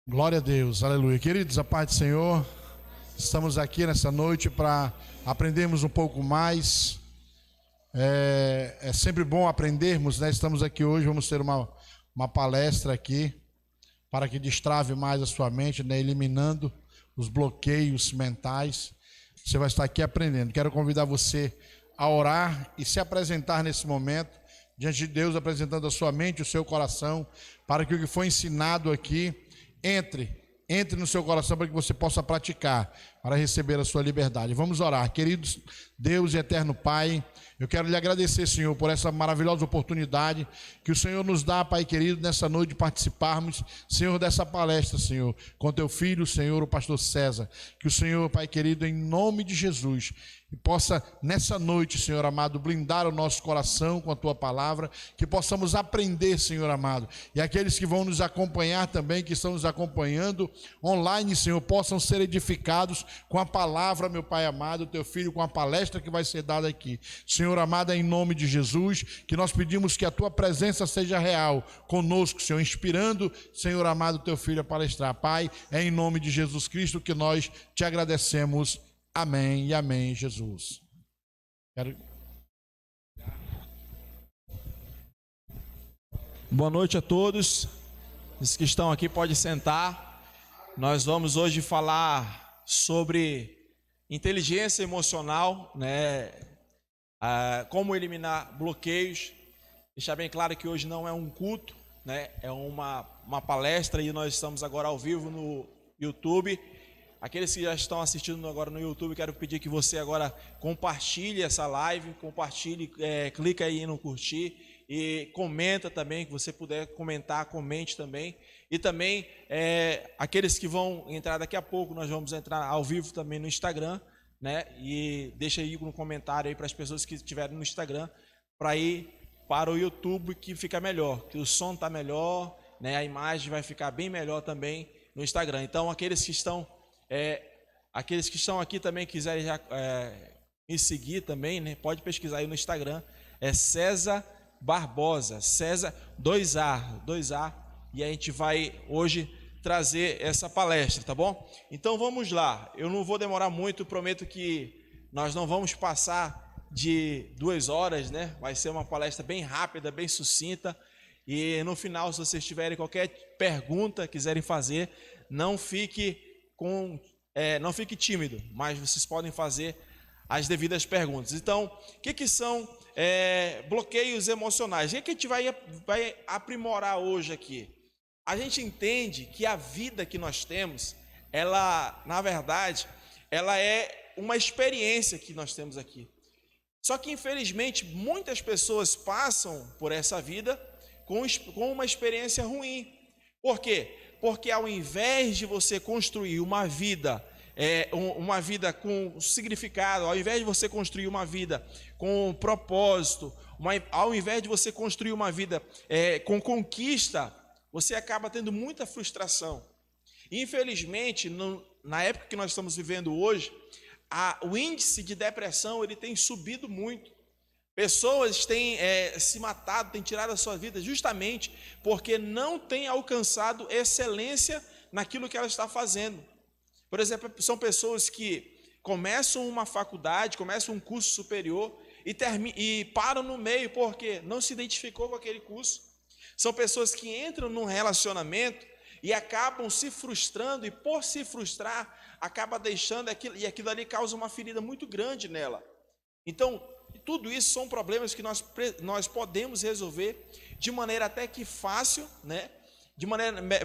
Glória a Deus, aleluia. Queridos, a paz do Senhor, estamos aqui nessa noite para aprendermos um pouco mais. É sempre bom aprendermos, né? Estamos aqui hoje, vamos ter uma palestra aqui para que destrave mais a sua mente, né? Eliminando os bloqueios mentais. Você vai estar aqui aprendendo. Quero convidar você a orar e se apresentar nesse momento diante de Deus, apresentando a sua mente, o seu coração, para que o que foi ensinado aqui entre no seu coração para que você possa praticar, para receber a sua liberdade. Vamos orar. Queridos Deus e eterno Pai, eu quero lhe agradecer, Senhor, por essa maravilhosa oportunidade que o Senhor nos dá, Pai querido, nessa noite de participarmos, Senhor, dessa palestra, Senhor, com teu filho, Senhor, o pastor César. Que o Senhor, Pai querido, em nome de Jesus, possa nessa noite, Senhor amado, blindar o nosso coração com a tua palavra, que possamos aprender, Senhor amado, e aqueles que vão nos acompanhar também, que estão nos acompanhando online, Senhor, possam ser edificados com a palavra, meu Pai amado, teu filho, com a palestra que vai ser dada aqui. Senhor amado, em nome de Jesus, que nós pedimos que a tua presença seja real conosco, Senhor, inspirando, Senhor amado, teu filho a palestrar. Pai, é em nome de Jesus Cristo que nós te agradecemos. Amém e amém, Jesus. Boa noite a todos. Os que estão aqui podem sentar. Nós vamos hoje falar sobre inteligência emocional, né? Como eliminar bloqueios. Deixar bem claro que hoje não é um culto, né? É uma palestra e nós estamos agora ao vivo no YouTube. Aqueles que já estão assistindo agora no YouTube, quero pedir que você agora compartilhe essa live, clica aí no curtir e comenta também, que você puder comentar, comente também. E também, aqueles que vão entrar daqui a pouco, nós vamos entrar ao vivo também no Instagram, né? E deixa aí no comentário aí para as pessoas que estiverem no Instagram, para ir para o YouTube, que fica melhor, que o som está melhor, né? A imagem vai ficar bem melhor também no Instagram. Então, aqueles que estão aqui também quiserem já me seguir também, né? Pode pesquisar aí no Instagram, é César Barbosa, César 2A, e a gente vai hoje trazer essa palestra, tá bom? Então vamos lá, eu não vou demorar muito, prometo que nós não vamos passar de 2 horas, né? Vai ser uma palestra bem rápida, bem sucinta, e no final, se vocês tiverem qualquer pergunta, quiserem fazer, não fique tímido, mas vocês podem fazer as devidas perguntas. Então, o que são bloqueios emocionais? O que a gente vai aprimorar hoje aqui? A gente entende que a vida que nós temos, ela, na verdade, ela é uma experiência que nós temos aqui. Só que, infelizmente, muitas pessoas passam por essa vida com uma experiência ruim. Por quê? Porque ao invés de você construir uma vida com significado, ao invés de você construir uma vida com propósito, ao invés de você construir uma vida com conquista, você acaba tendo muita frustração. Infelizmente, na época que nós estamos vivendo hoje, o índice de depressão ele tem subido muito. Pessoas têm se matado, têm tirado a sua vida justamente porque não têm alcançado excelência naquilo que ela está fazendo. Por exemplo, são pessoas que começam uma faculdade, começam um curso superior e param no meio porque não se identificou com aquele curso. São pessoas que entram num relacionamento e acabam se frustrando e por se frustrar, acaba deixando aquilo, e aquilo ali causa uma ferida muito grande nela. Então, tudo isso são problemas que nós podemos resolver de maneira até que fácil, né?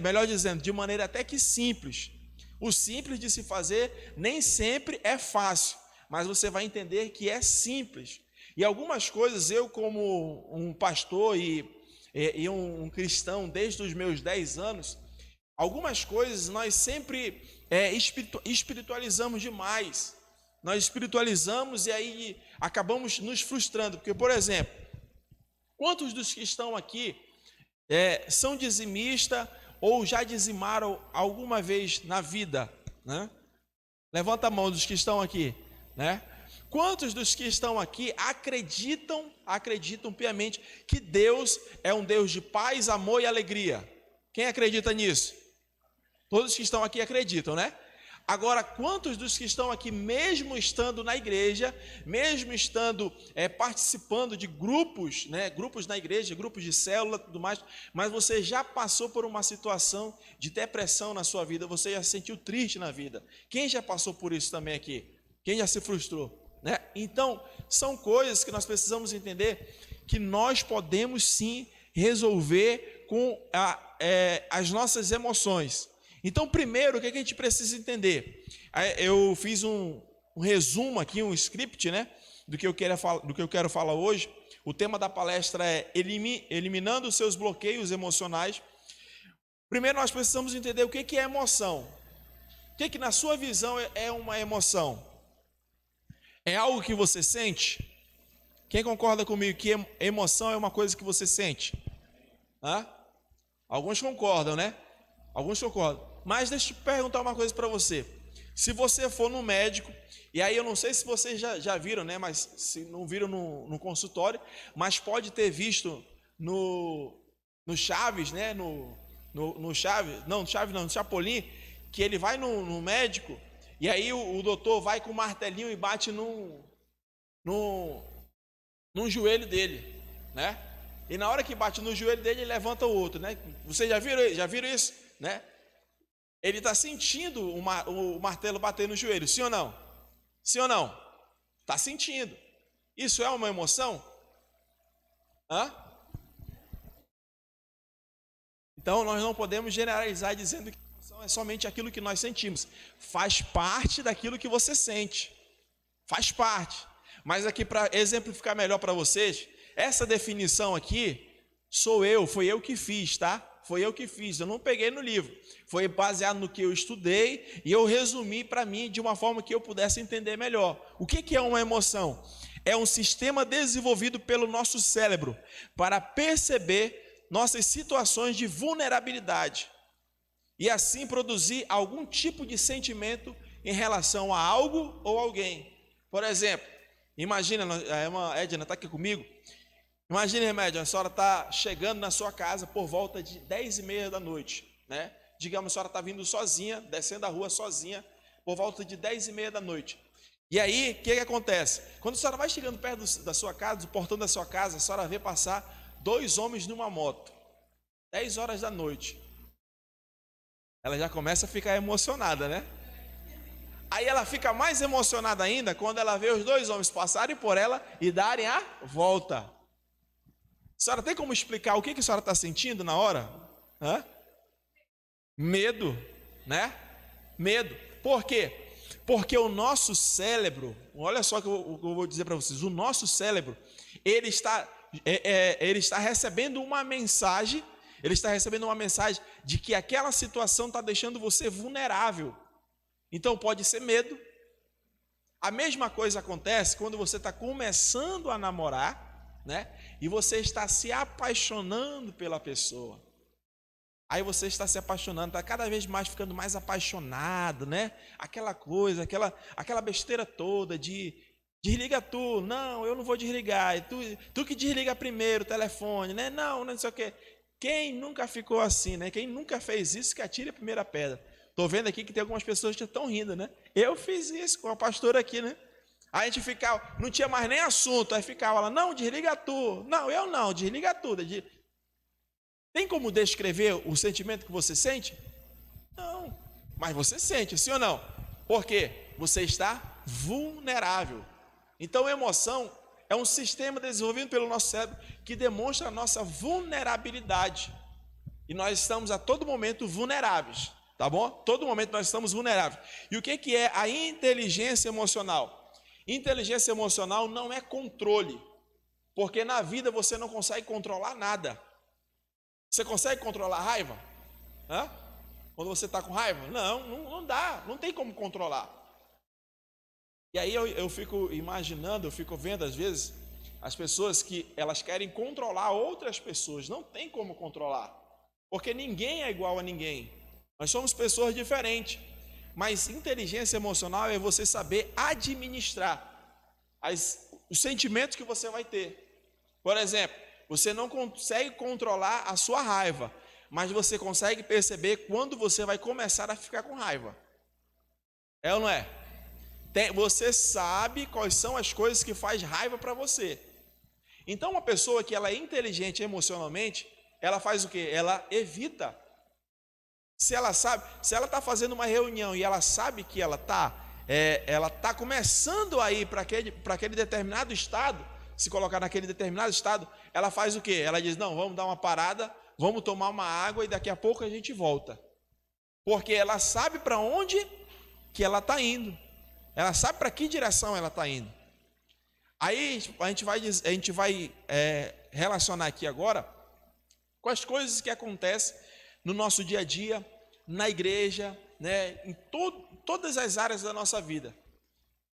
Melhor dizendo, de maneira até que simples. O simples de se fazer nem sempre é fácil, mas você vai entender que é simples. E algumas coisas, eu como um pastor e um cristão desde os meus 10 anos, algumas coisas nós sempre espiritualizamos demais. Nós espiritualizamos e aí acabamos nos frustrando. Porque, por exemplo, quantos dos que estão aqui são dizimistas ou já dizimaram alguma vez na vida, né? Levanta a mão dos que estão aqui, né? Quantos dos que estão aqui acreditam piamente que Deus é um Deus de paz, amor e alegria? Quem acredita nisso? Todos que estão aqui acreditam, né? Agora, quantos dos que estão aqui, mesmo estando na igreja, mesmo estando participando de grupos, né? Grupos na igreja, grupos de célula, tudo mais, mas você já passou por uma situação de depressão na sua vida, você já se sentiu triste na vida? Quem já passou por isso também aqui? Quem já se frustrou? Né? Então, são coisas que nós precisamos entender que nós podemos sim resolver com as nossas emoções. Então, primeiro, o que a gente precisa entender? Eu fiz um resumo aqui, um script, né, do que eu quero falar hoje. O tema da palestra é eliminando os seus bloqueios emocionais. Primeiro, nós precisamos entender o que é emoção. O que na sua visão é uma emoção? É algo que você sente? Quem concorda comigo que emoção é uma coisa que você sente? Hã? Alguns concordam, né? Alguns concordam. Mas deixa eu perguntar uma coisa para você. Se você for no médico, e aí eu não sei se vocês já viram, né? Mas se não viram no consultório, mas pode ter visto no Chaves, né? No Chaves, não, no Chaves não, no Chapolin, que ele vai no médico, e aí o doutor vai com o martelinho e bate num joelho dele, né? E na hora que bate no joelho dele, ele levanta o outro, né? Vocês já viram isso, né? Ele está sentindo o martelo bater no joelho, sim ou não? Sim ou não? Está sentindo. Isso é uma emoção? Hã? Então, nós não podemos generalizar dizendo que emoção é somente aquilo que nós sentimos. Faz parte daquilo que você sente. Faz parte. Mas aqui, para exemplificar melhor para vocês, essa definição aqui, foi eu que fiz, tá? Foi eu que fiz, eu não peguei no livro. Foi baseado no que eu estudei e eu resumi para mim de uma forma que eu pudesse entender melhor. O que é uma emoção? É um sistema desenvolvido pelo nosso cérebro para perceber nossas situações de vulnerabilidade e assim produzir algum tipo de sentimento em relação a algo ou alguém. Por exemplo, imagina, a irmã Edna está aqui comigo. Imagina, Remédio, a senhora está chegando na sua casa por volta de 10h30 da noite, né? Digamos, a senhora está vindo sozinha, descendo a rua sozinha, por volta de 10h30 da noite. E aí, o que acontece? Quando a senhora vai chegando perto da sua casa, do portão da sua casa, a senhora vê passar 2 homens numa moto, 10 horas da noite. Ela já começa a ficar emocionada, né? Aí ela fica mais emocionada ainda quando ela vê os 2 homens passarem por ela e darem a volta. A senhora tem como explicar o que a senhora está sentindo na hora? Hã? Medo, né? Medo. Por quê? Porque o nosso cérebro, olha só o que eu vou dizer para vocês, o nosso cérebro, ele está recebendo uma mensagem, de que aquela situação está deixando você vulnerável. Então pode ser medo. A mesma coisa acontece quando você está começando a namorar, né? E você está se apaixonando pela pessoa. Aí você está se apaixonando, está cada vez mais ficando mais apaixonado, né? Aquela coisa, aquela besteira toda de desliga tu, não, eu não vou desligar, tu que desliga primeiro o telefone, né? Não sei o quê. Quem nunca ficou assim, né? Quem nunca fez isso, que atire a primeira pedra. Estou vendo aqui que tem algumas pessoas que estão rindo, né? Eu fiz isso com a pastora aqui, né? Aí a gente ficava, não tinha mais nem assunto, aí ficava lá, não, desliga tu. Não, eu não, desliga tudo. Tem como descrever o sentimento que você sente? Não, mas você sente, sim ou não? Por quê? Você está vulnerável. Então, a emoção é um sistema desenvolvido pelo nosso cérebro que demonstra a nossa vulnerabilidade. E nós estamos a todo momento vulneráveis, tá bom? Todo momento nós estamos vulneráveis. E o que é a inteligência emocional? Inteligência emocional não é controle, porque na vida você não consegue controlar nada. Você consegue controlar a raiva? Hã? Quando você está com raiva? Não dá, não tem como controlar. E aí eu fico imaginando, eu fico vendo às vezes as pessoas que elas querem controlar outras pessoas, não tem como controlar, porque ninguém é igual a ninguém, nós somos pessoas diferentes. Mas inteligência emocional é você saber administrar os sentimentos que você vai ter. Por exemplo, você não consegue controlar a sua raiva, mas você consegue perceber quando você vai começar a ficar com raiva. É ou não é? Você sabe quais são as coisas que faz raiva para você. Então, uma pessoa que ela é inteligente emocionalmente, ela faz o quê? Ela evita. Se ela está fazendo uma reunião e ela sabe que ela está começando a ir para aquele determinado estado, se colocar naquele determinado estado, ela faz o quê? Ela diz, não, vamos dar uma parada, vamos tomar uma água e daqui a pouco a gente volta. Porque ela sabe para onde que ela está indo. Ela sabe para que direção ela está indo. Aí a gente vai relacionar aqui agora com as coisas que acontecem no nosso dia a dia, na igreja, né, em todas as áreas da nossa vida.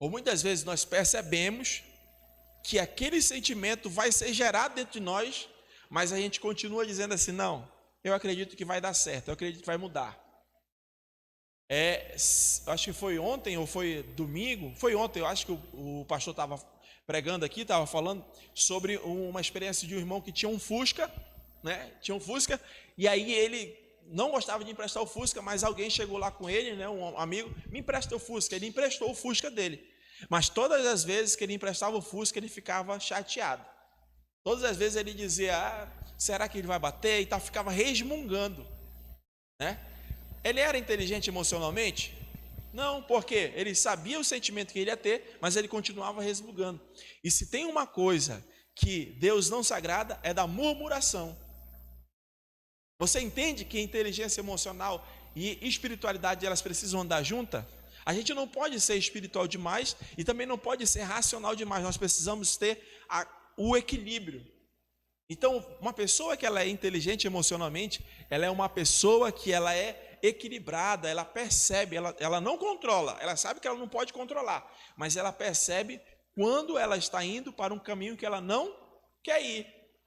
Ou muitas vezes nós percebemos que aquele sentimento vai ser gerado dentro de nós, mas a gente continua dizendo assim, não, eu acredito que vai dar certo, eu acredito que vai mudar. Acho que foi ontem ou foi domingo, foi ontem, eu acho que o pastor estava pregando aqui, estava falando sobre uma experiência de um irmão que tinha um Fusca, né? Tinha um Fusca, e aí ele não gostava de emprestar o Fusca, mas alguém chegou lá com ele, né? Um amigo, me empresta o Fusca, ele emprestou o Fusca dele. Mas todas as vezes que ele emprestava o Fusca, ele ficava chateado. Todas as vezes ele dizia, será que ele vai bater? E tal, ficava resmungando, né? Ele era inteligente emocionalmente? Não, porque ele sabia o sentimento que ele ia ter, mas ele continuava resmungando. E se tem uma coisa que Deus não se agrada, é da murmuração. Você entende que inteligência emocional e espiritualidade, elas precisam andar juntas? A gente não pode ser espiritual demais e também não pode ser racional demais. Nós precisamos ter o equilíbrio. Então, uma pessoa que ela é inteligente emocionalmente, ela é uma pessoa que ela é equilibrada, ela percebe, ela não controla, ela sabe que ela não pode controlar, mas ela percebe quando ela está indo para um caminho que ela não quer ir.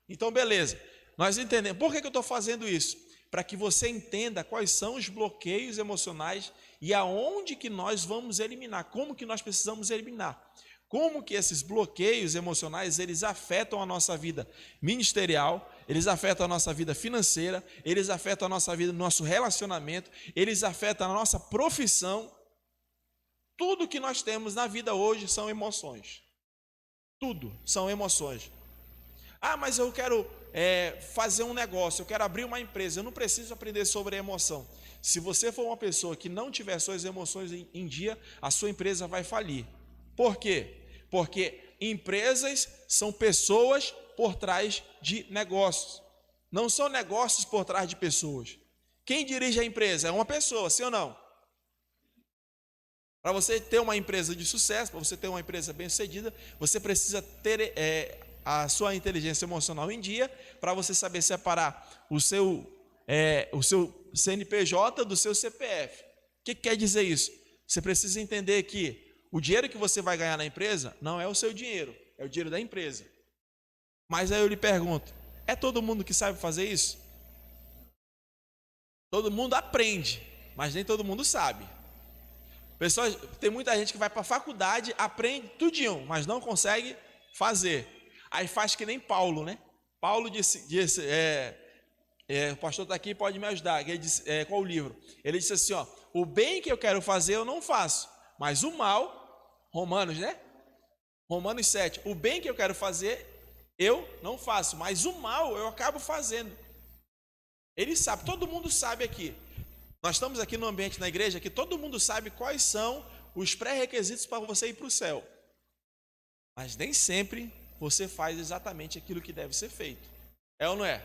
Então, beleza, nós entendemos. Por que eu estou fazendo isso? Para que você entenda quais são os bloqueios emocionais e aonde que nós vamos eliminar, como que nós precisamos eliminar. Como que esses bloqueios emocionais, eles afetam a nossa vida ministerial, eles afetam a nossa vida financeira, eles afetam a nossa vida no nosso relacionamento, eles afetam a nossa profissão. Tudo que nós temos na vida hoje são emoções. Tudo são emoções. Mas eu quero fazer um negócio, eu quero abrir uma empresa, eu não preciso aprender sobre a emoção. Se você for uma pessoa que não tiver suas emoções em dia, a sua empresa vai falir. Por quê? Porque empresas são pessoas por trás de negócios. Não são negócios por trás de pessoas. Quem dirige a empresa é uma pessoa, sim ou não? Para você ter uma empresa de sucesso, para você ter uma empresa bem-sucedida, você precisa ter a sua inteligência emocional em dia, para você saber separar o seu CNPJ do seu CPF. O que quer dizer isso? Você precisa entender que o dinheiro que você vai ganhar na empresa não é o seu dinheiro, é o dinheiro da empresa. Mas aí eu lhe pergunto, é todo mundo que sabe fazer isso? Todo mundo aprende, mas nem todo mundo sabe. Pessoas, tem muita gente que vai para a faculdade, aprende tudinho, mas não consegue fazer. Aí faz que nem Paulo, né? Paulo disse o pastor está aqui, pode me ajudar. Ele disse, qual o livro? Ele disse assim, o bem que eu quero fazer eu não faço, mas o mal... Romanos, né? Romanos 7. O bem que eu quero fazer, eu não faço, mas o mal eu acabo fazendo. Ele sabe, todo mundo sabe aqui. Nós estamos aqui no ambiente na igreja que todo mundo sabe quais são os pré-requisitos para você ir para o céu. Mas nem sempre você faz exatamente aquilo que deve ser feito. É ou não é?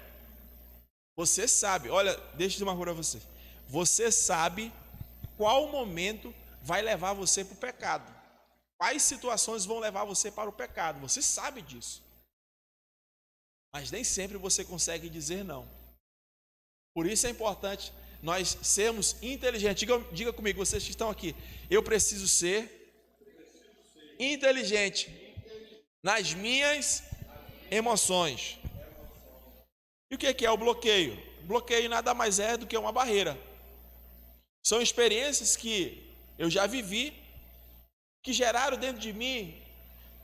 Você sabe, olha, deixa eu dizer uma coisa para você. Você sabe qual momento vai levar você para o pecado. Quais situações vão levar você para o pecado? Você sabe disso. Mas nem sempre você consegue dizer não. Por isso é importante nós sermos inteligentes. Diga comigo, vocês que estão aqui. Eu preciso ser inteligente nas minhas emoções. E o que é o bloqueio? Bloqueio nada mais é do que uma barreira. São experiências que eu já vivi, que geraram dentro de mim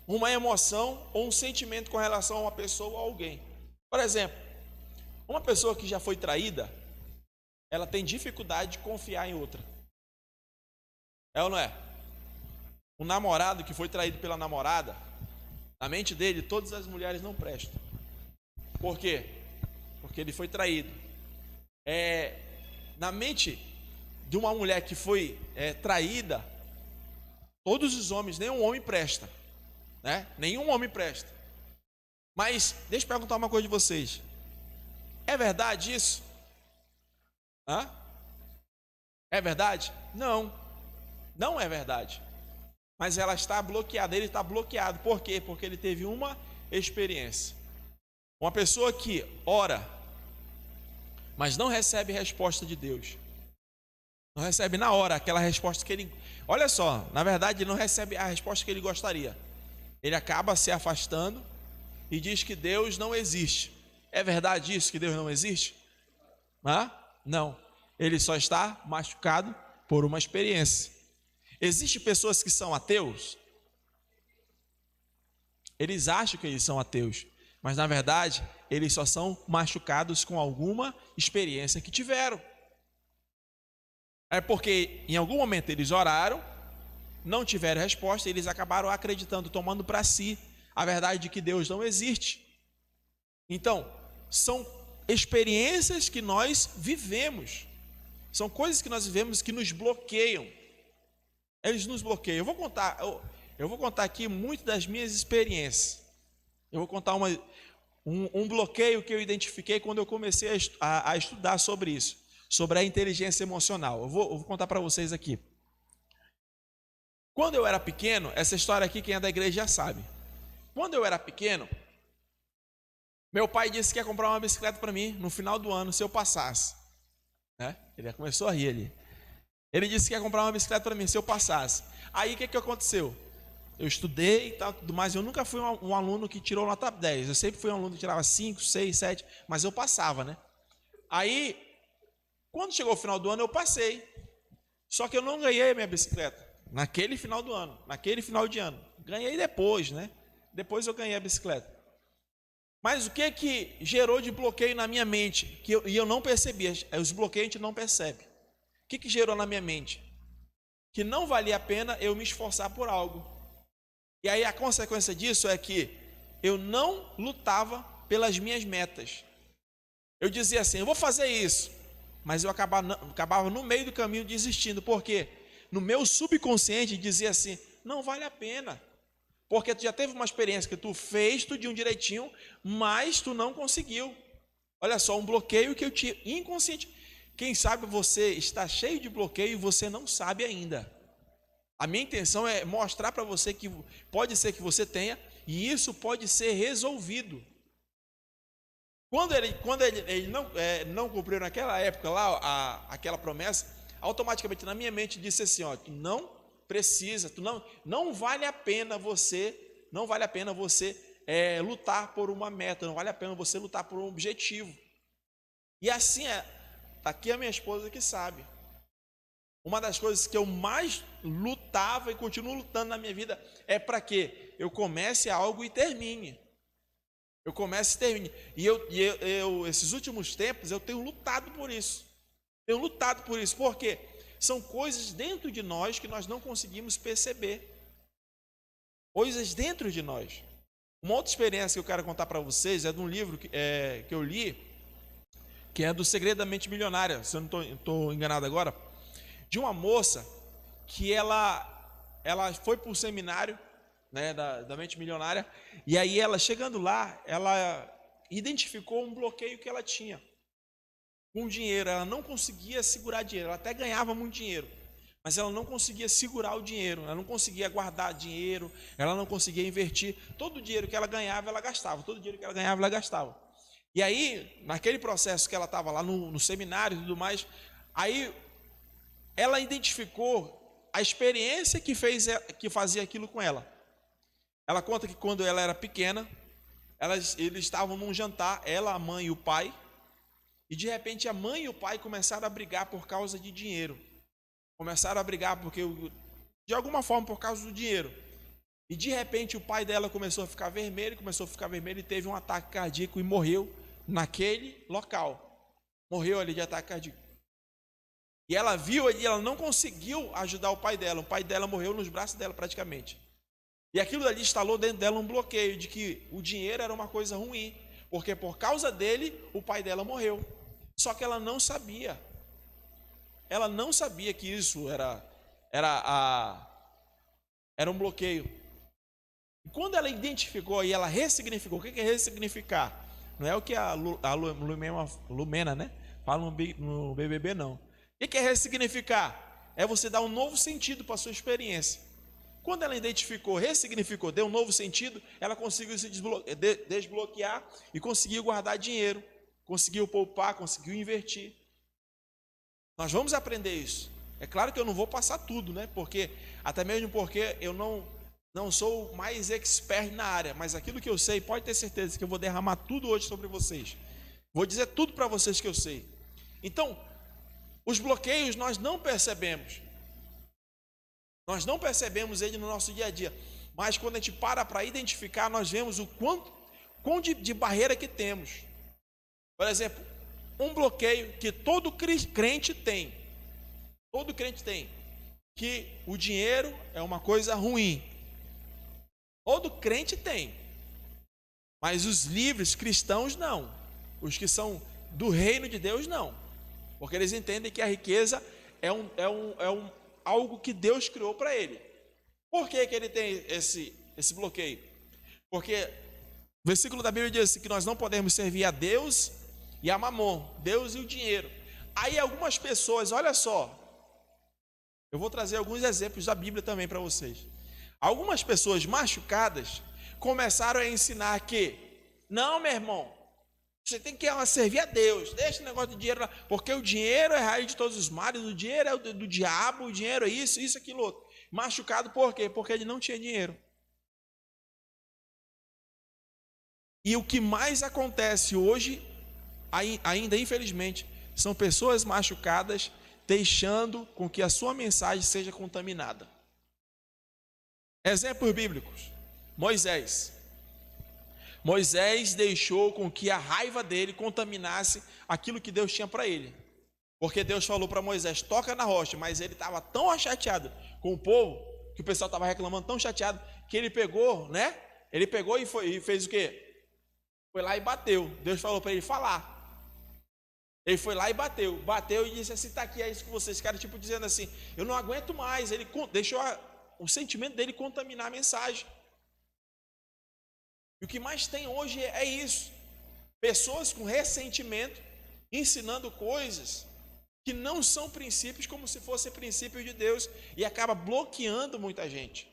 uma emoção ou um sentimento com relação a uma pessoa ou a alguém. Por exemplo, uma pessoa que já foi traída, ela tem dificuldade de confiar em outra. É ou não é? O namorado que foi traído pela namorada, na mente dele, todas as mulheres não prestam. Por quê? Porque ele foi traído. Na mente de uma mulher que foi traída, todos os homens, nenhum homem presta, né? Nenhum homem presta. Mas deixa eu perguntar uma coisa de vocês. É verdade isso? Hã? É verdade? Não, não é verdade. Mas ela está bloqueada, ele está bloqueado. Por quê? Porque ele teve uma experiência. Uma pessoa que ora, mas não recebe resposta de Deus. Não recebe na hora aquela resposta que ele... Olha só, na verdade ele não recebe a resposta que ele gostaria. Ele acaba se afastando e diz que Deus não existe. É verdade isso, que Deus não existe? Não. Ele só está machucado por uma experiência. Existem pessoas que são ateus? Eles acham que eles são ateus, mas na verdade eles só são machucados com alguma experiência que tiveram. É porque em algum momento eles oraram, não tiveram resposta, e eles acabaram acreditando, tomando para si a verdade de que Deus não existe. Então, são experiências que nós vivemos, são coisas que nós vivemos que nos bloqueiam. Eles nos bloqueiam. Eu vou contar aqui muito das minhas experiências. Eu vou contar um bloqueio que eu identifiquei quando eu comecei a estudar sobre isso, sobre a inteligência emocional. Eu vou contar para vocês aqui. Quando eu era pequeno, essa história aqui quem é da igreja já sabe. Quando eu era pequeno, meu pai disse que ia comprar uma bicicleta para mim no final do ano, se eu passasse. Ele já começou a rir ali. Ele disse que ia comprar uma bicicleta para mim se eu passasse. Aí o que aconteceu? Eu estudei e tal, tudo mais. Eu nunca fui um aluno que tirou nota 10. Eu sempre fui um aluno que tirava 5, 6, 7, mas eu passava, né? Aí, quando chegou o final do ano, eu passei. Só que eu não ganhei a minha bicicleta naquele final do ano, naquele final de ano. Ganhei depois, né? Depois eu ganhei a bicicleta. Mas o que gerou de bloqueio na minha mente? E eu não percebia. Os bloqueios a gente não percebe. O que gerou na minha mente? Que não valia a pena eu me esforçar por algo. E aí a consequência disso é que eu não lutava pelas minhas metas. Eu dizia assim, eu vou fazer isso. Mas eu acabava no meio do caminho desistindo. Por quê? No meu subconsciente dizia assim, não vale a pena. Porque tu já teve uma experiência que tu fez tudinho direitinho, mas tu não conseguiu. Olha só, um bloqueio que eu tinha inconsciente. Quem sabe você está cheio de bloqueio e você não sabe ainda. A minha intenção é mostrar para você que pode ser que você tenha, e isso pode ser resolvido. Quando ele não cumpriu naquela época lá aquela promessa, automaticamente na minha mente disse assim, ó, tu não precisa, não vale a pena você lutar por uma meta, não vale a pena você lutar por um objetivo. E assim está aqui a minha esposa que sabe. Uma das coisas que eu mais lutava e continuo lutando na minha vida é para que eu comece algo e termine. Eu comece e termine. E eu esses últimos tempos, eu tenho lutado por isso. Porque são coisas dentro de nós que nós não conseguimos perceber. Coisas dentro de nós. Uma outra experiência que eu quero contar para vocês é de um livro que eu li, que é do Segredo da Mente Milionária, se eu não estou enganado agora, de uma moça que ela foi para o seminário, né, da Mente Milionária, e aí ela, chegando lá, ela identificou um bloqueio que ela tinha com dinheiro. Ela não conseguia segurar dinheiro, ela até ganhava muito dinheiro, mas ela não conseguia segurar o dinheiro, ela não conseguia guardar dinheiro, ela não conseguia investir. Todo o dinheiro que ela ganhava, ela gastava. E aí, naquele processo que ela estava lá no seminário e tudo mais, aí ela identificou a experiência que fazia aquilo com ela. Ela conta que quando ela era pequena, eles estavam num jantar, ela, a mãe e o pai, e de repente a mãe e o pai começaram a brigar por causa de dinheiro. Começaram a brigar de alguma forma por causa do dinheiro. E de repente o pai dela começou a ficar vermelho e teve um ataque cardíaco e morreu naquele local. Morreu ali de ataque cardíaco. E ela viu e ela não conseguiu ajudar o pai dela morreu nos braços dela praticamente. E aquilo ali instalou dentro dela um bloqueio de que o dinheiro era uma coisa ruim, porque por causa dele o pai dela morreu. Só que ela não sabia. Ela não sabia que isso era um bloqueio. E quando ela identificou e ela ressignificou, o que é ressignificar? Não é o que a Lumena, né, fala no BBB, não. O que é ressignificar? É você dar um novo sentido para a sua experiência. Quando ela identificou, ressignificou, deu um novo sentido, ela conseguiu se desbloquear e conseguiu guardar dinheiro, conseguiu poupar, conseguiu invertir. Nós vamos aprender isso. É claro que eu não vou passar tudo, né? Até mesmo porque eu não sou mais expert na área, mas aquilo que eu sei, pode ter certeza que eu vou derramar tudo hoje sobre vocês. Vou dizer tudo para vocês que eu sei. Então, os bloqueios nós não percebemos. Nós não percebemos ele no nosso dia a dia. Mas quando a gente para identificar, nós vemos o quão de barreira que temos. Por exemplo, um bloqueio que todo crente tem. Todo crente tem. Que o dinheiro é uma coisa ruim. Todo crente tem. Mas os livres cristãos não. Os que são do reino de Deus não. Porque eles entendem que a riqueza é algo que Deus criou para ele. Por que ele tem esse bloqueio? Porque o versículo da Bíblia diz assim, que nós não podemos servir a Deus e a Mamon, Deus e o dinheiro. Aí algumas pessoas, olha só, eu vou trazer alguns exemplos da Bíblia também para vocês. Algumas pessoas machucadas começaram a ensinar que, não, meu irmão, você tem que servir a Deus, deixa o negócio de dinheiro lá, porque o dinheiro é a raiz de todos os males, o dinheiro é do diabo, o dinheiro é isso, aquilo, outro. Machucado por quê? Porque ele não tinha dinheiro. E o que mais acontece hoje, ainda infelizmente, são pessoas machucadas deixando com que a sua mensagem seja contaminada. Exemplos bíblicos. Moisés deixou com que a raiva dele contaminasse aquilo que Deus tinha para ele. Porque Deus falou para Moisés, toca na rocha, mas ele estava tão chateado com o povo, que o pessoal estava reclamando, tão chateado, que ele pegou, né? Ele pegou e fez o quê? Foi lá e bateu. Deus falou para ele falar. Ele foi lá e bateu e disse assim, está aqui, é isso que vocês querem, tipo dizendo assim, eu não aguento mais. Ele deixou o sentimento dele contaminar a mensagem. E o que mais tem hoje é isso. Pessoas com ressentimento, ensinando coisas que não são princípios, como se fossem princípios de Deus, e acaba bloqueando muita gente.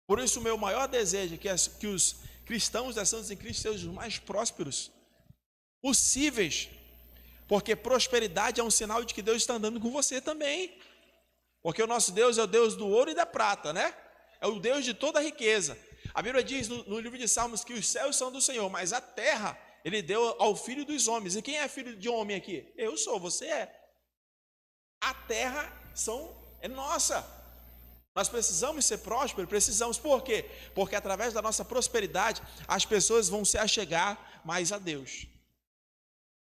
Por isso o meu maior desejo é que os cristãos da Santos em Cristo sejam os mais prósperos possíveis, porque prosperidade é um sinal de que Deus está andando com você também. Porque o nosso Deus é o Deus do ouro e da prata, né? É o Deus de toda a riqueza. A Bíblia diz no livro de Salmos que os céus são do Senhor, mas a terra ele deu ao filho dos homens. E quem é filho de homem aqui? Eu sou, você é. A terra é nossa. Nós precisamos ser prósperos, precisamos. Por quê? Porque através da nossa prosperidade, as pessoas vão se achegar mais a Deus.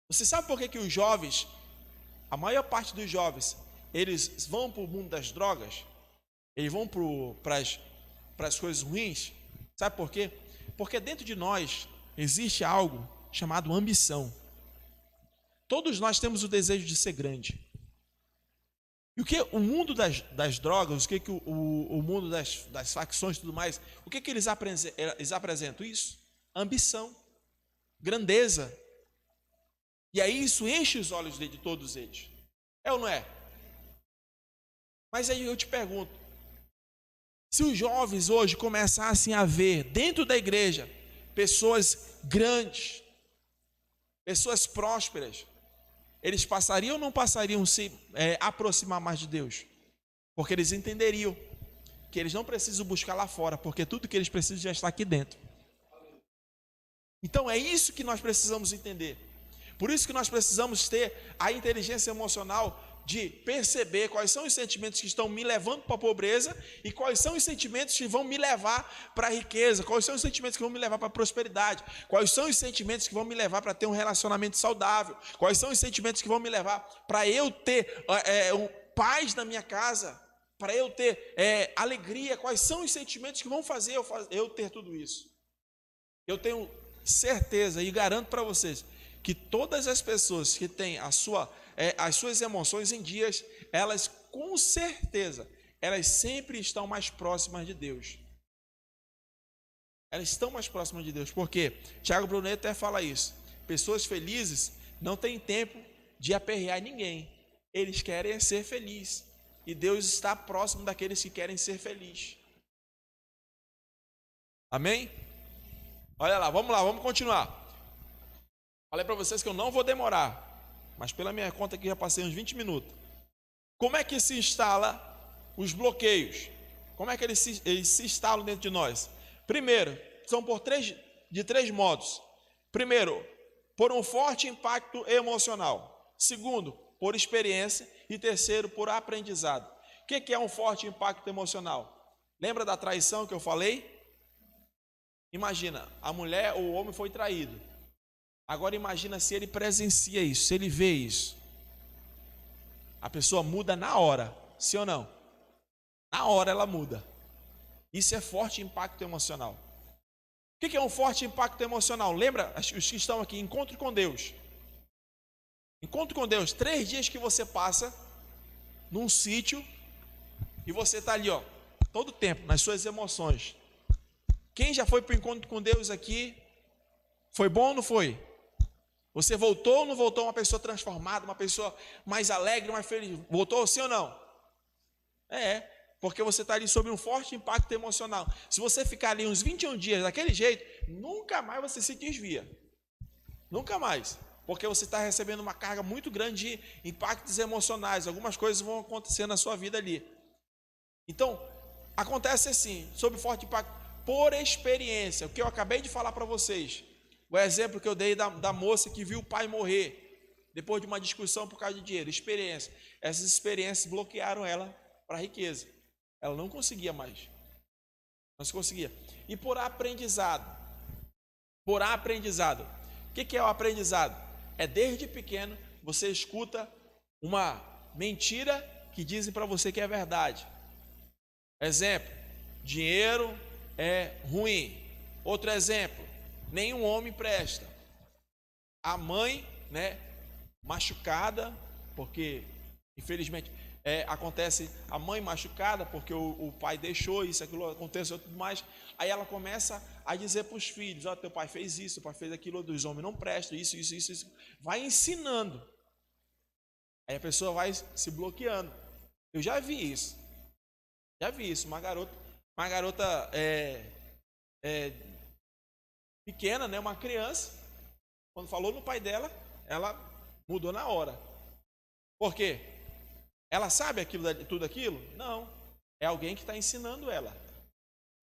Você sabe por que os jovens, a maior parte dos jovens, eles vão para o mundo das drogas? Eles vão para as coisas ruins? Sabe por quê? Porque dentro de nós existe algo chamado ambição. Todos nós temos o desejo de ser grande. E o que o mundo das drogas, o mundo das facções e tudo mais, o que eles apresentam? Isso? Ambição, grandeza. E aí isso enche os olhos de todos eles. É ou não é? Mas aí eu te pergunto, se os jovens hoje começassem a ver dentro da igreja pessoas grandes, pessoas prósperas, eles passariam ou não passariam a se aproximar mais de Deus? Porque eles entenderiam que eles não precisam buscar lá fora, porque tudo que eles precisam já está aqui dentro. Então é isso que nós precisamos entender. Por isso que nós precisamos ter a inteligência emocional de perceber quais são os sentimentos que estão me levando para a pobreza e quais são os sentimentos que vão me levar para a riqueza, quais são os sentimentos que vão me levar para a prosperidade, quais são os sentimentos que vão me levar para ter um relacionamento saudável, quais são os sentimentos que vão me levar para eu ter paz na minha casa, para eu ter alegria, quais são os sentimentos que vão fazer eu ter tudo isso. Eu tenho certeza e garanto para vocês que todas as pessoas que têm as suas emoções em dias, elas com certeza, elas sempre estão mais próximas de Deus. Elas estão mais próximas de Deus, porque Tiago Brunet até fala isso. Pessoas felizes não têm tempo de aperrear ninguém. Eles querem ser felizes. E Deus está próximo daqueles que querem ser felizes. Amém? Olha lá, vamos continuar. Falei para vocês que eu não vou demorar, mas pela minha conta aqui já passei uns 20 minutos. Como é que se instala os bloqueios? Como é que eles se instalam dentro de nós? Primeiro, são de três modos. Primeiro, por um forte impacto emocional. Segundo, por experiência. E terceiro, por aprendizado. O que é um forte impacto emocional? Lembra da traição que eu falei? Imagina, a mulher ou o homem foi traído. Agora imagina se ele presencia isso, se ele vê isso. A pessoa muda na hora, sim ou não? Na hora ela muda. Isso é forte impacto emocional. O que é um forte impacto emocional? Lembra, os que estão aqui, encontro com Deus. Encontro com Deus, 3 dias que você passa num sítio e você está ali, todo o tempo, nas suas emoções. Quem já foi para o encontro com Deus aqui? Foi bom ou não foi? Você voltou ou não voltou uma pessoa transformada, uma pessoa mais alegre, mais feliz? Voltou sim ou não? Porque você está ali sob um forte impacto emocional. Se você ficar ali uns 21 dias daquele jeito, nunca mais você se desvia. Nunca mais. Porque você está recebendo uma carga muito grande de impactos emocionais. Algumas coisas vão acontecer na sua vida ali. Então, acontece assim, sob forte impacto, por experiência. O que eu acabei de falar para vocês. O exemplo que eu dei da moça que viu o pai morrer, depois de uma discussão por causa de dinheiro. Experiência. Essas experiências bloquearam ela para a riqueza. Ela não conseguia mais. Não se conseguia. E por aprendizado. Por aprendizado. O que é o aprendizado? É desde pequeno você escuta uma mentira que dizem para você que é verdade. Exemplo, dinheiro é ruim. Outro exemplo, nenhum homem presta. A mãe, machucada, porque infelizmente acontece a mãe machucada porque o pai deixou isso, aquilo aconteceu tudo mais. Aí ela começa a dizer para os filhos: teu pai fez isso, teu pai fez aquilo, dos homens não prestam, isso. Vai ensinando. Aí a pessoa vai se bloqueando. Eu já vi isso. Uma garota pequena, uma criança, quando falou no pai dela, ela mudou na hora. Por quê? Ela sabe tudo aquilo? Não. É alguém que está ensinando ela.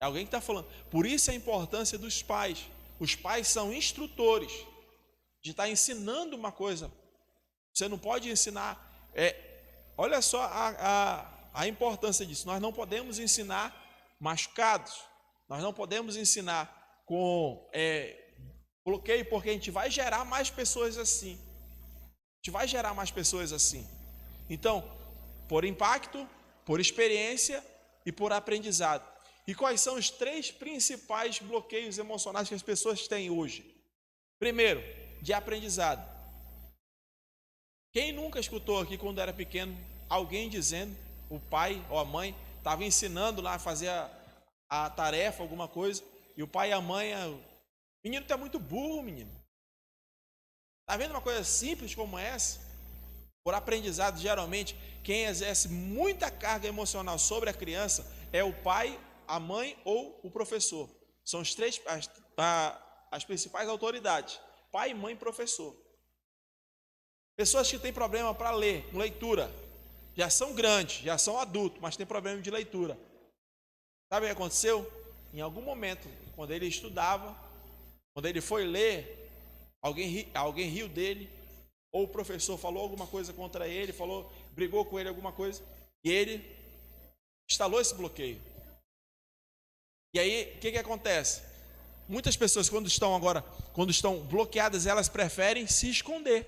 É alguém que está falando. Por isso a importância dos pais. Os pais são instrutores de estar ensinando uma coisa. Você não pode ensinar. Olha só a importância disso. Nós não podemos ensinar machucados. Nós não podemos ensinar com bloqueio, porque a gente vai gerar mais pessoas assim. Então, por impacto, por experiência e por aprendizado. E quais são os 3 principais bloqueios emocionais que as pessoas têm hoje? Primeiro, de aprendizado. Quem nunca escutou aqui quando era pequeno alguém dizendo, o pai ou a mãe estava ensinando lá a fazer a tarefa, alguma coisa, e o pai e a mãe, menino, tu é muito burro, menino. Está vendo uma coisa simples como essa? Por aprendizado, geralmente, quem exerce muita carga emocional sobre a criança é o pai, a mãe ou o professor. São os 3, as principais autoridades: pai, mãe e professor. Pessoas que têm problema para ler, com leitura, já são grandes, já são adultos, mas têm problema de leitura. Sabe o que aconteceu? Em algum momento, quando ele estudava, quando ele foi ler, alguém riu dele, ou o professor falou alguma coisa contra ele, brigou com ele alguma coisa, e ele instalou esse bloqueio. E aí, o que acontece? Muitas pessoas, quando estão bloqueadas, elas preferem se esconder.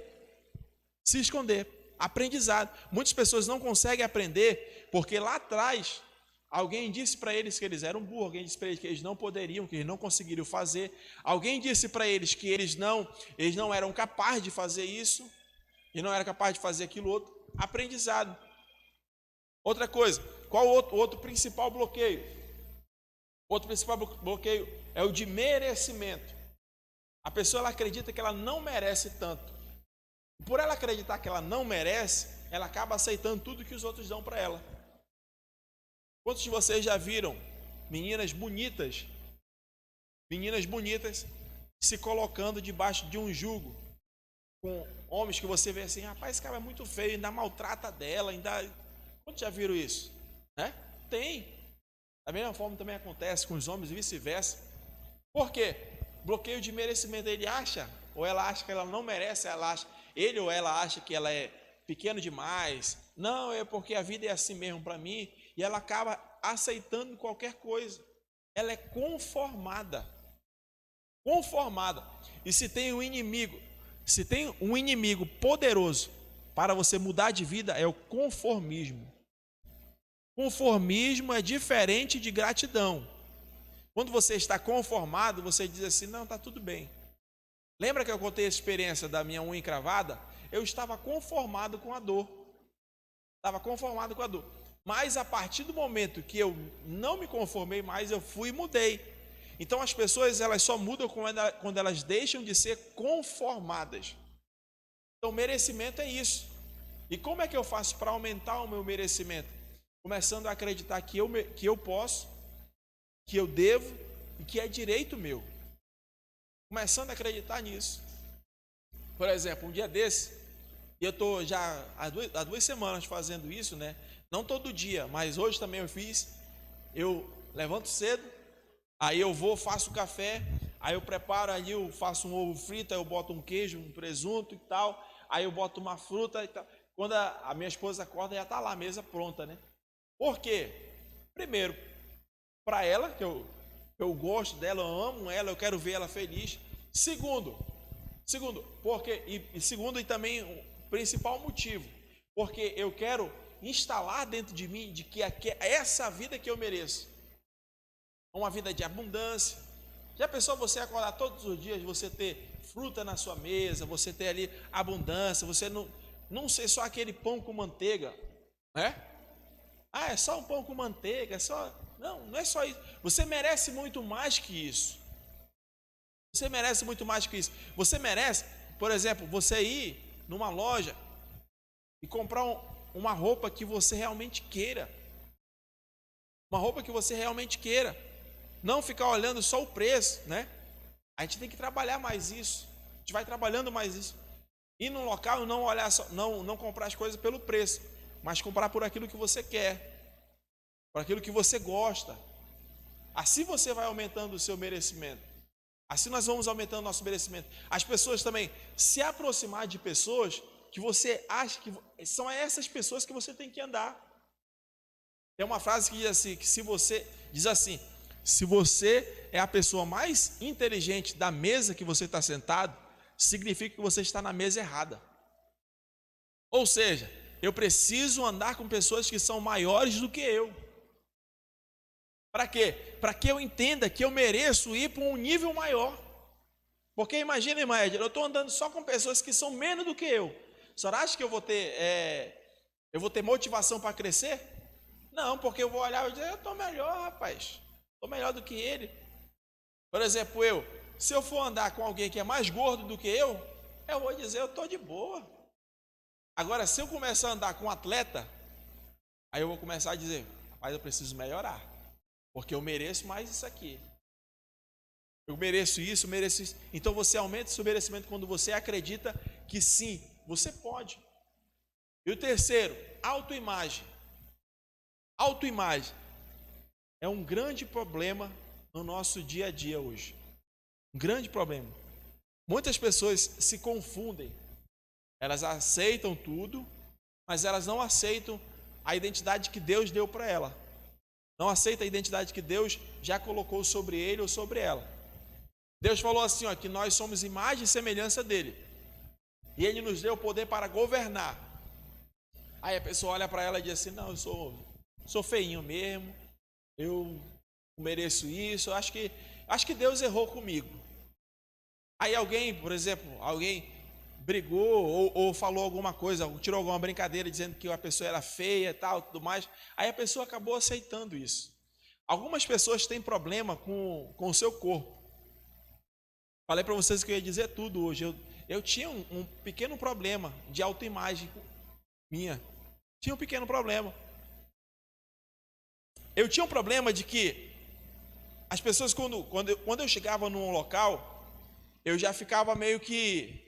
Se esconder. Aprendizado. Muitas pessoas não conseguem aprender porque lá atrás alguém disse para eles que eles eram burros, alguém disse para eles que eles não poderiam, que eles não conseguiriam fazer. Alguém disse para eles que eles não eram capazes de fazer isso, e não eram capazes de fazer aquilo outro. Aprendizado. Outra coisa, qual outro principal bloqueio? Outro principal bloqueio é o de merecimento. A pessoa ela acredita que ela não merece tanto. Por ela acreditar que ela não merece, ela acaba aceitando tudo que os outros dão para ela. Quantos de vocês já viram meninas bonitas se colocando debaixo de um jugo com homens que você vê assim, rapaz, esse cara é muito feio, ainda maltrata dela, Quantos já viram isso? Né? Tem. Da mesma forma também acontece com os homens e vice-versa. Por quê? Bloqueio de merecimento. Ele acha, ou ela acha que ela não merece, ele ou ela acha que ela é pequeno demais. Não, é porque a vida é assim mesmo para mim. E ela acaba aceitando qualquer coisa. Ela é conformada. Conformada. E se tem um inimigo poderoso para você mudar de vida, é o conformismo. Conformismo é diferente de gratidão. Quando você está conformado, você diz assim, não, está tudo bem. Lembra que eu contei a experiência da minha unha encravada? Eu estava conformado com a dor. Mas a partir do momento que eu não me conformei mais, eu fui e mudei. Então as pessoas elas só mudam quando elas deixam de ser conformadas. Então merecimento é isso. E como é que eu faço para aumentar o meu merecimento? Começando a acreditar que eu posso, que eu devo e que é direito meu. Começando a acreditar nisso. Por exemplo, um dia desse, eu estou já há 2 semanas fazendo isso, né? Não todo dia, mas hoje também eu fiz. Eu levanto cedo, aí eu faço café, aí eu preparo ali, eu faço um ovo frito, aí eu boto um queijo, um presunto e tal, aí eu boto uma fruta e tal. Quando a minha esposa acorda, já está lá a mesa pronta, né? Por quê? Primeiro, para ela, que eu gosto dela, eu amo ela, eu quero ver ela feliz. Segundo, e também o principal motivo, porque eu quero instalar dentro de mim de que é essa vida que eu mereço. Uma vida de abundância. Já pensou você acordar todos os dias, você ter fruta na sua mesa, você ter ali abundância, você não ser só aquele pão com manteiga, né? Ah, é só um pão com manteiga, não é só isso. Você merece muito mais que isso. Você merece, por exemplo, você ir numa loja e comprar uma roupa que você realmente queira. Não ficar olhando só o preço, né? A gente tem que trabalhar mais isso. A gente vai trabalhando mais isso. Ir num local e não olhar só, não comprar as coisas pelo preço, mas comprar por aquilo que você quer, por aquilo que você gosta. Assim você vai aumentando o seu merecimento. Assim nós vamos aumentando o nosso merecimento. As pessoas também se aproximar de pessoas que você acha que são essas pessoas que você tem que andar. Tem uma frase que diz assim, se você é a pessoa mais inteligente da mesa que você está sentado, significa que você está na mesa errada. Ou seja, eu preciso andar com pessoas que são maiores do que eu. Para quê? Para que eu entenda que eu mereço ir para um nível maior. Porque imagina, irmã Edna, eu estou andando só com pessoas que são menos do que eu. A senhora acha que eu vou ter motivação para crescer? Não, porque eu vou olhar e dizer, eu estou melhor, rapaz. Estou melhor do que ele. Por exemplo, se eu for andar com alguém que é mais gordo do que eu vou dizer, eu estou de boa. Agora, se eu começar a andar com um atleta, aí eu vou começar a dizer, rapaz, eu preciso melhorar. Porque eu mereço mais isso aqui. Eu mereço isso, mereço isso. Então você aumenta o seu merecimento quando você acredita que sim, você pode. E o terceiro, autoimagem. Autoimagem é um grande problema no nosso dia a dia hoje. Um grande problema. Muitas pessoas se confundem. Elas aceitam tudo, mas elas não aceitam a identidade que Deus deu para ela. Não aceita a identidade que Deus já colocou sobre ele ou sobre ela. Deus falou assim, ó, que nós somos imagem e semelhança dele. E ele nos deu o poder para governar. Aí a pessoa olha para ela e diz assim, não, eu sou feinho mesmo, eu mereço isso, eu acho que Deus errou comigo. Aí alguém, por exemplo, brigou ou falou alguma coisa, tirou alguma brincadeira dizendo que a pessoa era feia e tal, tudo mais. Aí a pessoa acabou aceitando isso. Algumas pessoas têm problema com o seu corpo. Falei para vocês que eu ia dizer tudo hoje. Eu tinha um pequeno problema de autoimagem minha. Tinha um pequeno problema. Eu tinha um problema de que as pessoas, quando eu chegava num local, eu já ficava meio que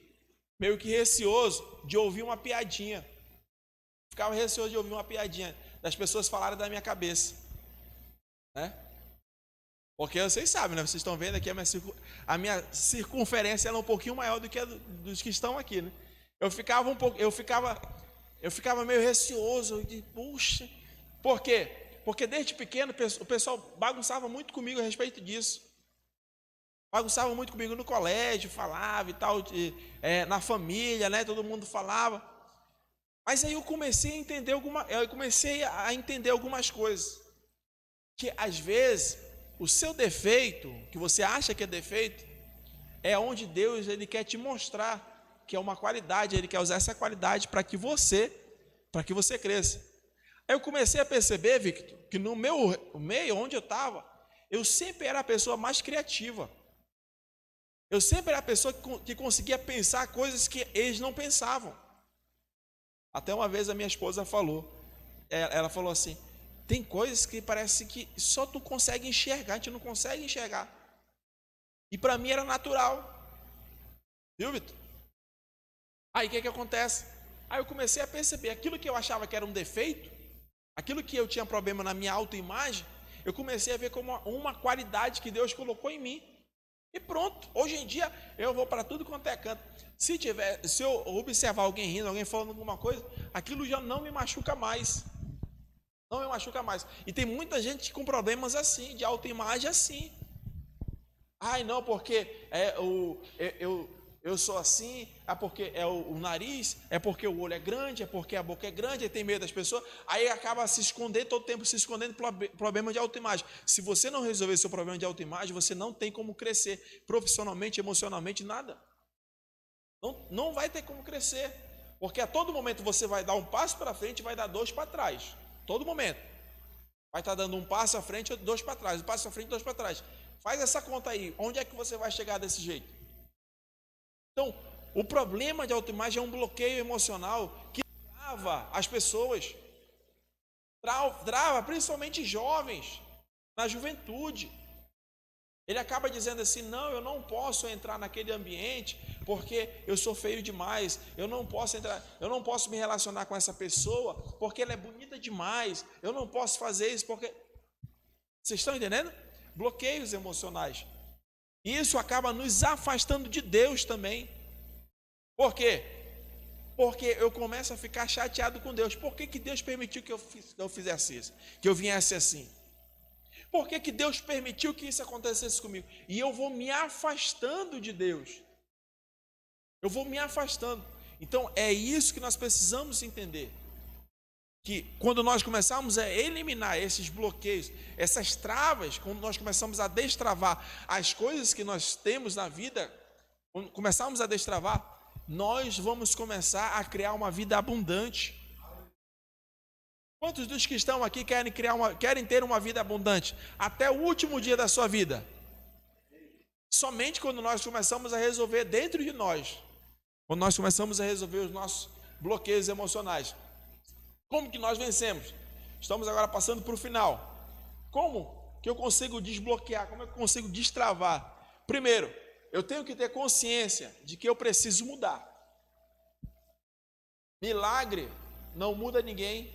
receoso de ouvir uma piadinha. Ficava receoso de ouvir uma piadinha das pessoas falarem da minha cabeça, né? Porque vocês sabem, né? Vocês estão vendo aqui a minha circunferência era um pouquinho maior do que a dos que estão aqui, né? Eu ficava meio receoso de, puxa, por quê? Porque desde pequeno o pessoal bagunçava muito comigo a respeito disso. Bagunçava muito comigo no colégio, falava e tal, na família, né? Todo mundo falava. Mas aí eu comecei a entender algumas coisas. Que às vezes o seu defeito, que você acha que é defeito, é onde Deus ele quer te mostrar que é uma qualidade, ele quer usar essa qualidade para que você cresça. Aí eu comecei a perceber, Victor, que no meu meio onde eu estava, eu sempre era a pessoa mais criativa. Eu sempre era a pessoa que conseguia pensar coisas que eles não pensavam. Até uma vez a minha esposa falou, ela falou assim, tem coisas que parece que só tu consegue enxergar, a gente não consegue enxergar. E para mim era natural. Viu, Vitor? Aí o que acontece? Aí eu comecei a perceber, aquilo que eu achava que era um defeito, aquilo que eu tinha problema na minha autoimagem, eu comecei a ver como uma qualidade que Deus colocou em mim. E pronto, hoje em dia eu vou para tudo quanto é canto. Se eu observar alguém rindo, alguém falando alguma coisa, aquilo já não me machuca mais. Não me machuca mais. E tem muita gente com problemas assim, de autoimagem assim. Ai, não, porque eu sou assim, é porque é o nariz, é porque o olho é grande, é porque a boca é grande, aí tem medo das pessoas, aí acaba se escondendo, todo tempo se escondendo problema de autoimagem. Se você não resolver seu problema de autoimagem, você não tem como crescer profissionalmente, emocionalmente, nada. Não vai ter como crescer, porque a todo momento você vai dar um passo para frente e vai dar dois para trás. Todo momento. Vai estar dando um passo à frente e dois para trás, um passo à frente e dois para trás. Faz essa conta aí, onde é que você vai chegar desse jeito? Então, o problema de autoimagem é um bloqueio emocional que trava as pessoas, trava principalmente jovens, na juventude. Ele acaba dizendo assim, não, eu não posso entrar naquele ambiente porque eu sou feio demais, eu não posso me relacionar com essa pessoa porque ela é bonita demais, eu não posso fazer isso porque... Vocês estão entendendo? Bloqueios emocionais. Isso acaba nos afastando de Deus também. Por quê? Porque eu começo a ficar chateado com Deus. Por que Deus permitiu que eu fizesse isso? Que eu viesse assim? Por que Deus permitiu que isso acontecesse comigo? E eu vou me afastando de Deus. Eu vou me afastando. Então é isso que nós precisamos entender. Que quando nós começamos a eliminar esses bloqueios, essas travas, quando nós começamos a destravar as coisas que nós temos na vida, quando começarmos a destravar, nós vamos começar a criar uma vida abundante. Quantos dos que estão aqui querem ter uma vida abundante até o último dia da sua vida? Somente quando nós começamos a resolver dentro de nós, quando nós começamos a resolver os nossos bloqueios emocionais. Como que nós vencemos? Estamos agora passando para o final. Como que eu consigo desbloquear? Como eu consigo destravar? Primeiro, eu tenho que ter consciência de que eu preciso mudar. Milagre não muda ninguém.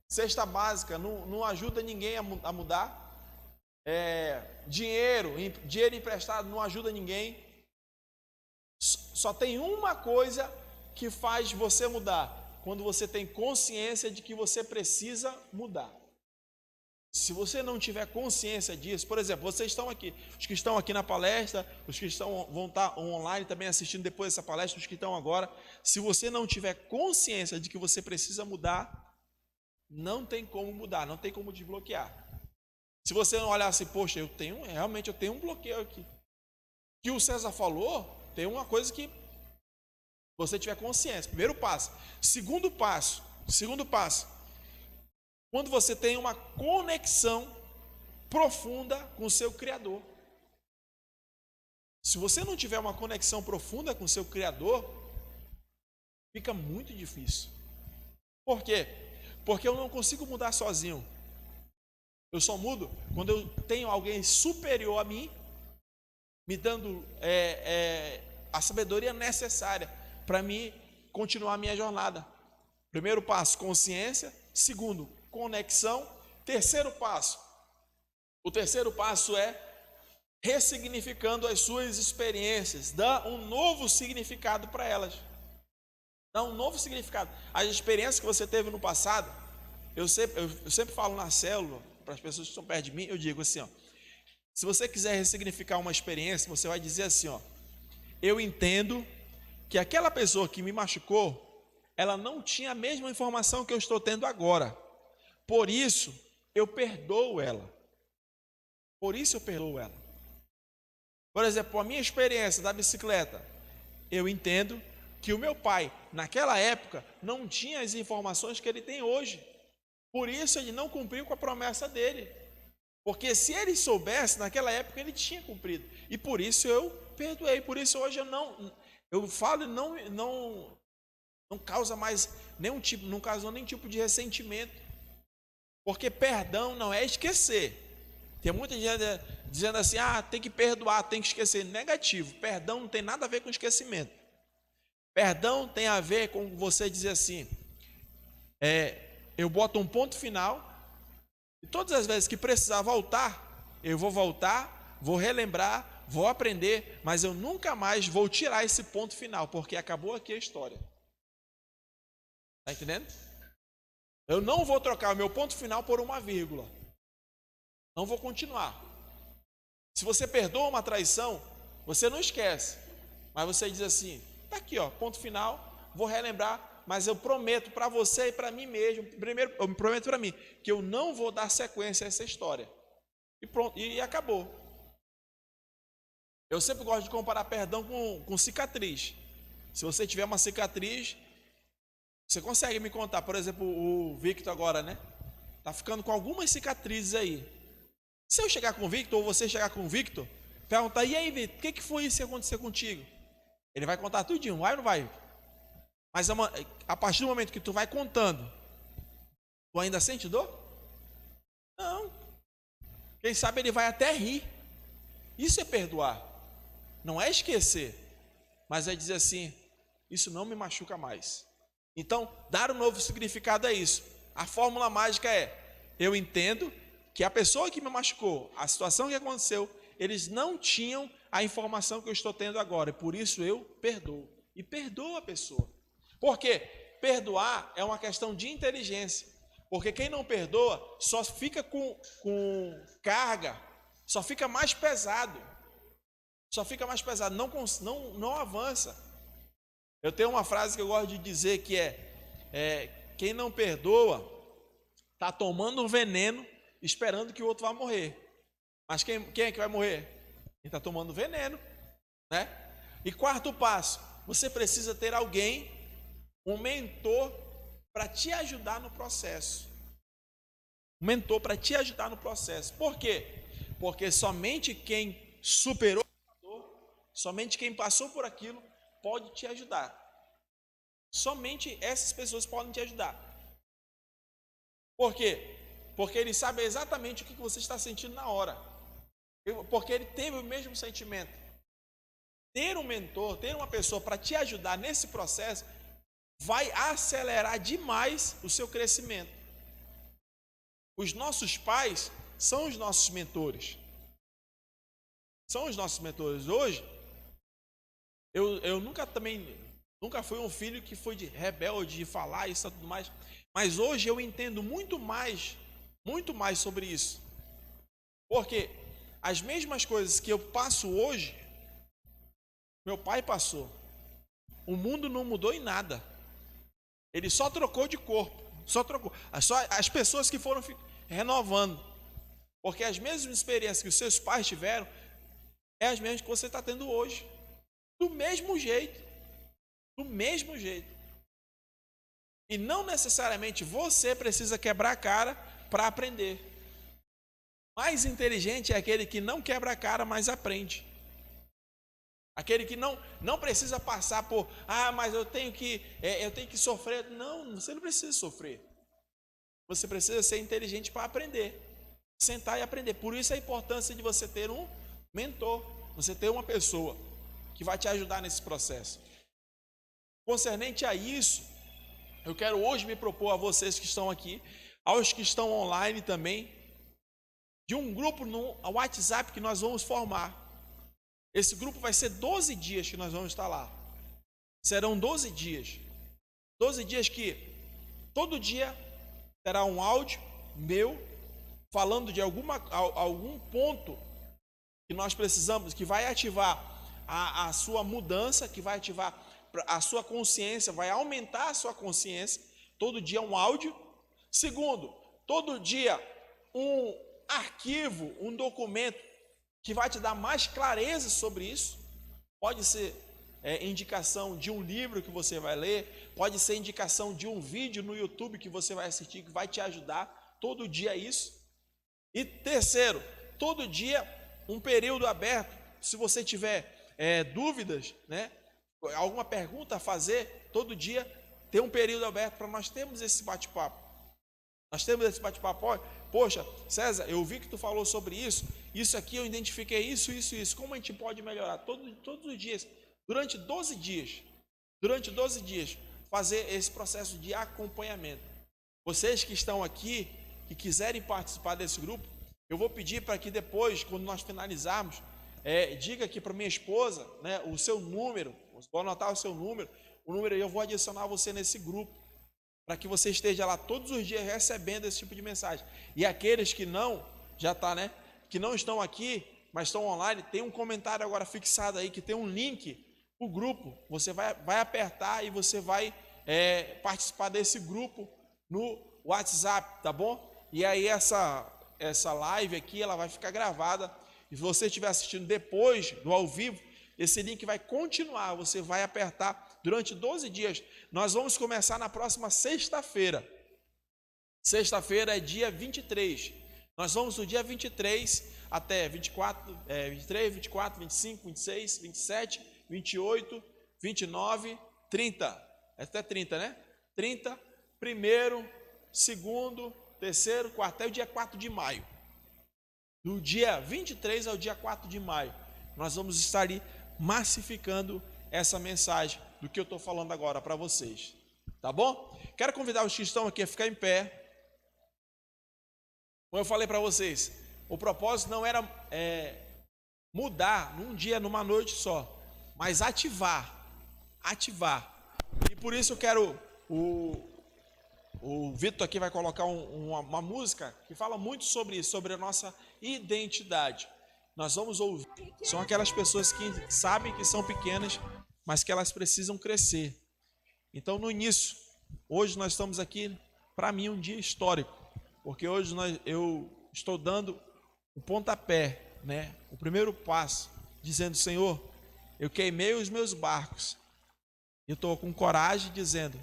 Cesta básica não ajuda ninguém a mudar. Dinheiro emprestado não ajuda ninguém. Só tem uma coisa que faz você mudar: quando você tem consciência de que você precisa mudar. Se você não tiver consciência disso, por exemplo, vocês estão aqui, os que estão aqui na palestra, os que vão estar online também assistindo depois dessa palestra, os que estão agora, se você não tiver consciência de que você precisa mudar, não tem como mudar, não tem como desbloquear. Se você não olhar assim, poxa, realmente eu tenho um bloqueio aqui. Que o César falou, tem uma coisa que você tiver consciência. Primeiro passo. Segundo passo, quando você tem uma conexão profunda com o seu Criador. Se você não tiver uma conexão profunda com o seu Criador, fica muito difícil. Por quê? Porque eu não consigo mudar sozinho. Eu só mudo quando eu tenho alguém superior a mim, me dando a sabedoria necessária para mim continuar a minha jornada. Primeiro passo, consciência. Segundo, conexão. Terceiro passo. O terceiro passo é ressignificando as suas experiências. Dá um novo significado para elas. Dá um novo significado. As experiências que você teve no passado, eu sempre falo na célula, para as pessoas que estão perto de mim, eu digo assim, ó, se você quiser ressignificar uma experiência, você vai dizer assim, ó, eu entendo que aquela pessoa que me machucou, ela não tinha a mesma informação que eu estou tendo agora. Por isso, eu perdoo ela. Por isso eu perdoo ela. Por exemplo, a minha experiência da bicicleta, eu entendo que o meu pai, naquela época, não tinha as informações que ele tem hoje. Por isso ele não cumpriu com a promessa dele. Porque se ele soubesse, naquela época ele tinha cumprido. E por isso eu perdoei. Por isso hoje eu falo e não causa mais nenhum tipo, não causou nenhum tipo de ressentimento. Porque perdão não é esquecer. Tem muita gente dizendo assim, tem que perdoar, tem que esquecer. Negativo, perdão não tem nada a ver com esquecimento. Perdão tem a ver com você dizer assim, eu boto um ponto final, e todas as vezes que precisar voltar, eu vou voltar, vou relembrar, vou aprender, mas eu nunca mais vou tirar esse ponto final, porque acabou aqui a história. Está entendendo? Eu não vou trocar o meu ponto final por uma vírgula. Não vou continuar. Se você perdoa uma traição, você não esquece, mas você diz assim, está aqui, ó, ponto final, vou relembrar, mas eu prometo para você e para mim mesmo, primeiro, eu me prometo para mim, que eu não vou dar sequência a essa história. E pronto, e acabou. Eu sempre gosto de comparar perdão com cicatriz. Se você tiver uma cicatriz, você consegue me contar, por exemplo, o Victor agora, né? Tá ficando com algumas cicatrizes aí. Se eu chegar com o Victor, ou você chegar com o Victor, perguntar, e aí, Victor, o que foi isso que aconteceu contigo? Ele vai contar tudinho, vai ou não vai? Mas a partir do momento que tu vai contando, tu ainda sente dor? Não. Quem sabe ele vai até rir. Isso é perdoar. Não é esquecer, mas é dizer assim, isso não me machuca mais. Então, dar um novo significado é isso. A fórmula mágica é, eu entendo que a pessoa que me machucou, a situação que aconteceu, eles não tinham a informação que eu estou tendo agora, e por isso eu perdoo. E perdoo a pessoa. Por quê? Perdoar é uma questão de inteligência. Porque quem não perdoa só fica com carga, só fica mais pesado. Não avança. Eu tenho uma frase que eu gosto de dizer que quem não perdoa está tomando um veneno esperando que o outro vá morrer. Mas quem é que vai morrer? Quem está tomando veneno, né? E quarto passo, você precisa ter alguém, um mentor, para te ajudar no processo. Um mentor para te ajudar no processo. Por quê? Porque somente quem superou a dor, somente quem passou por aquilo, pode te ajudar. Somente essas pessoas podem te ajudar. Por quê? Porque ele sabe exatamente o que você está sentindo na hora. Porque ele teve o mesmo sentimento. Ter um mentor, ter uma pessoa para te ajudar nesse processo, vai acelerar demais o seu crescimento. Os nossos pais são os nossos mentores. São os nossos mentores. Hoje, Eu nunca fui um filho que foi de rebelde, de falar isso e tudo mais. Mas hoje eu entendo muito mais sobre isso. Porque as mesmas coisas que eu passo hoje, meu pai passou. O mundo não mudou em nada. Ele só trocou de corpo. Só trocou. Só as pessoas que foram renovando. Porque as mesmas experiências que os seus pais tiveram, é as mesmas que você está tendo hoje. Do mesmo jeito. Do mesmo jeito. E não necessariamente você precisa quebrar a cara para aprender. Mais inteligente é aquele que não quebra a cara, mas aprende. Aquele que não precisa passar por, mas eu tenho que sofrer. Não, você não precisa sofrer. Você precisa ser inteligente para aprender. Sentar e aprender. Por isso a importância de você ter um mentor. Você ter uma pessoa que vai te ajudar nesse processo. Concernente a isso, eu quero hoje me propor a vocês que estão aqui, aos que estão online também, de um grupo no WhatsApp que nós vamos formar. Esse grupo vai ser 12 dias que nós vamos estar lá. Serão 12 dias. 12 dias que todo dia terá um áudio meu falando de algum ponto que nós precisamos, que vai ativar a sua mudança, que vai ativar a sua consciência, vai aumentar a sua consciência. Todo dia um áudio. Segundo, todo dia um arquivo, um documento que vai te dar mais clareza sobre isso. Pode ser indicação de um livro que você vai ler, pode ser indicação de um vídeo no YouTube que você vai assistir, que vai te ajudar. Todo dia é isso. E terceiro, todo dia um período aberto. Se você tiver dúvidas, né, alguma pergunta a fazer, todo dia tem um período aberto para nós termos esse bate-papo. Nós temos esse bate-papo. Poxa, César, eu vi que tu falou sobre isso. Isso aqui eu identifiquei isso. Como a gente pode melhorar? Todos os dias, durante 12 dias, fazer esse processo de acompanhamento. Vocês que estão aqui, que quiserem participar desse grupo, eu vou pedir para que depois, quando nós finalizarmos, diga aqui para minha esposa, né, o seu número, vou anotar o seu número, eu vou adicionar você nesse grupo, para que você esteja lá todos os dias recebendo esse tipo de mensagem. E aqueles que não, que não estão aqui, mas estão online, tem um comentário agora fixado aí, que tem um link para o grupo. Você vai apertar e você vai participar desse grupo no WhatsApp, tá bom? E aí essa live aqui, ela vai ficar gravada. E se você estiver assistindo depois do ao vivo, esse link vai continuar, você vai apertar durante 12 dias. Nós vamos começar na próxima sexta-feira. Sexta-feira é dia 23. Nós vamos do dia 23 até 23, 24, 25, 26, 27, 28, 29, 30. Até 30, né? 30, primeiro, segundo, terceiro, quarto, até o dia 4 de maio. Do dia 23 ao dia 4 de maio, nós vamos estar ali massificando essa mensagem do que eu estou falando agora para vocês, tá bom? Quero convidar os que estão aqui a ficar em pé. Como eu falei para vocês, o propósito não era mudar num dia, numa noite só, mas ativar. E por isso eu quero, o Vitor aqui vai colocar uma música que fala muito sobre isso, sobre a nossa identidade. Nós vamos ouvir. São aquelas pessoas que sabem que são pequenas, mas que elas precisam crescer. Então, no início, hoje nós estamos aqui, para mim, um dia histórico, porque hoje eu estou dando o pontapé, né? O primeiro passo, dizendo: Senhor, eu queimei os meus barcos. Eu estou com coragem dizendo: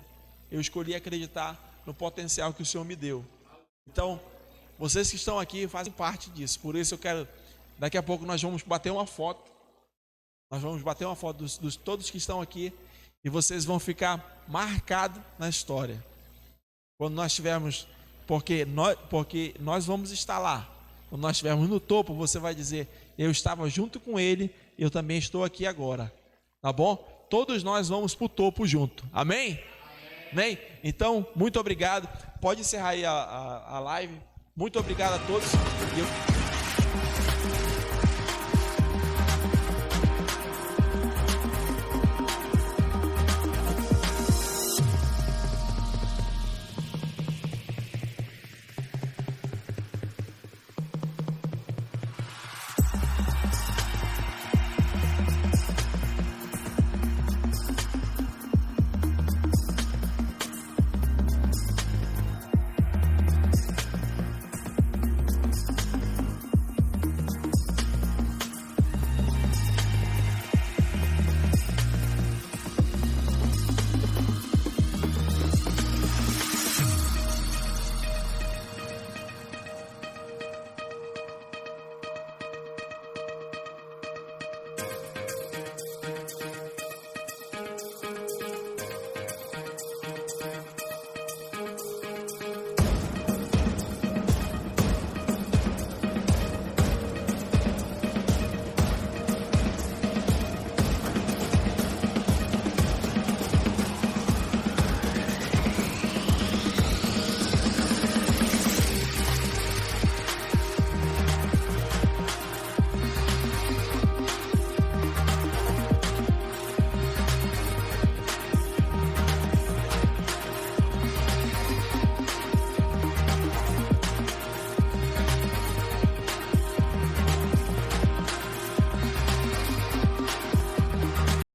eu escolhi acreditar no potencial que o Senhor me deu. Então, vocês que estão aqui fazem parte disso. Por isso eu quero, daqui a pouco nós vamos bater uma foto. Nós vamos bater uma foto dos todos que estão aqui, e vocês vão ficar marcados na história. Quando nós estivermos, porque nós vamos estar lá. Quando nós estivermos no topo, você vai dizer: eu estava junto com ele, eu também estou aqui agora. Tá bom? Todos nós vamos para o topo junto. Amém? Amém? Então, muito obrigado. Pode encerrar aí a live. Muito obrigado a todos.